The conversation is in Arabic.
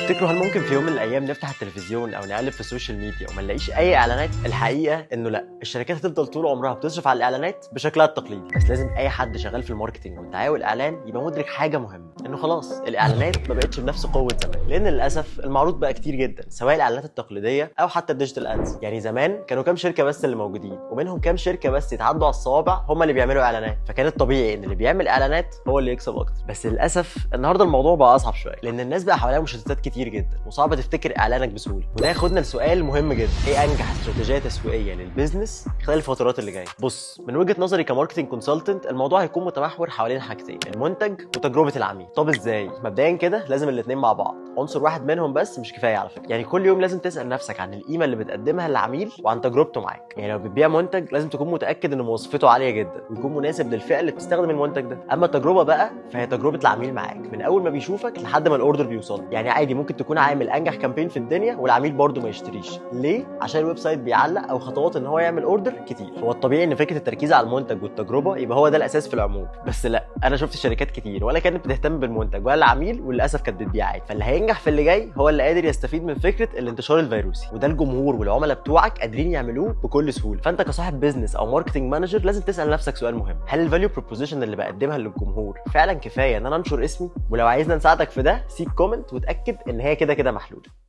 تفتكروا هل ممكن في يوم من الايام نفتح التلفزيون او نقلب في السوشيال ميديا وما نلاقيش اي اعلانات؟ الحقيقه انه لا، الشركات هتفضل طول عمرها بتصرف على الاعلانات بشكلها التقليدي، بس لازم اي حد شغال في الماركتنج والدعايه والاعلان يبقى مدرك حاجه مهمه، انه خلاص الاعلانات ما بقتش بنفس قوه زمان، لان للاسف المعروض بقى كتير جدا، سواء الاعلانات التقليديه او حتى الديجيتال ادز. يعني زمان كانوا كام شركه بس اللي موجودين، ومنهم كام شركه بس يتعدوا على الصوابع هم اللي بيعملوا اعلانات، فكان الطبيعي ان اللي بيعمل اعلانات هو اللي يكسب اكتر. بس للاسف النهارده الموضوع بقى اصعب شويه، لان الناس بقى حواليها مشتتات كتير جدا وصعب تفتكر اعلانك بسهوله، وده ياخدنا لسؤال مهم جدا: ايه انجح استراتيجيه تسويقيه للبيزنس خلال الفترات اللي جايه؟ بص، من وجهه نظري كماركتنج كونسلتنت الموضوع هيكون متمحور حوالين حاجتين: المنتج وتجربه العميل. طب ازاي؟ مبدئيا كده لازم الاثنين مع بعض، عنصر واحد منهم بس مش كفايه على فكره. يعني كل يوم لازم تسال نفسك عن القيمه اللي بتقدمها للعميل وعن تجربته معاك. يعني لو بتبيع منتج لازم تكون متاكد ان مواصفاته عاليه جدا ويكون مناسب للفئه اللي بتستخدم المنتج ده. اما التجربه بقى فهي تجربه العميل معاك من اول ما بيشوفك لحد ما الاوردر بيوصل. يعني عادي ممكن تكون عامل انجح كامبين في الدنيا والعميل برده ما يشتريش. ليه؟ عشان الويب سايت بيعلق او خطوات ان هو يعمل اوردر كتير. هو الطبيعي ان فكره التركيز على المنتج والتجربه يبقى هو ده الاساس في العموم، بس لا، انا شفت شركات كتير ولا كانت بتهتم بالمنتج ولا العميل، وللاسف كانت بتبيع عادي. فاللي هينجح في اللي جاي هو اللي قادر يستفيد من فكره الانتشار الفيروسي، وده الجمهور والعملاء بتوعك قادرين يعملوه بكل سهوله. فانت كصاحب بيزنس او ماركتنج مانجر لازم تسال نفسك سؤال مهم: هل الفاليو بروبوزيشن اللي بقدمها للجمهور فعلا كفايه ان انا انشر اسمي؟ ولو عايزنا نساعدك في ده سيب كومنت وتاكد ان هي كده كده محلوله.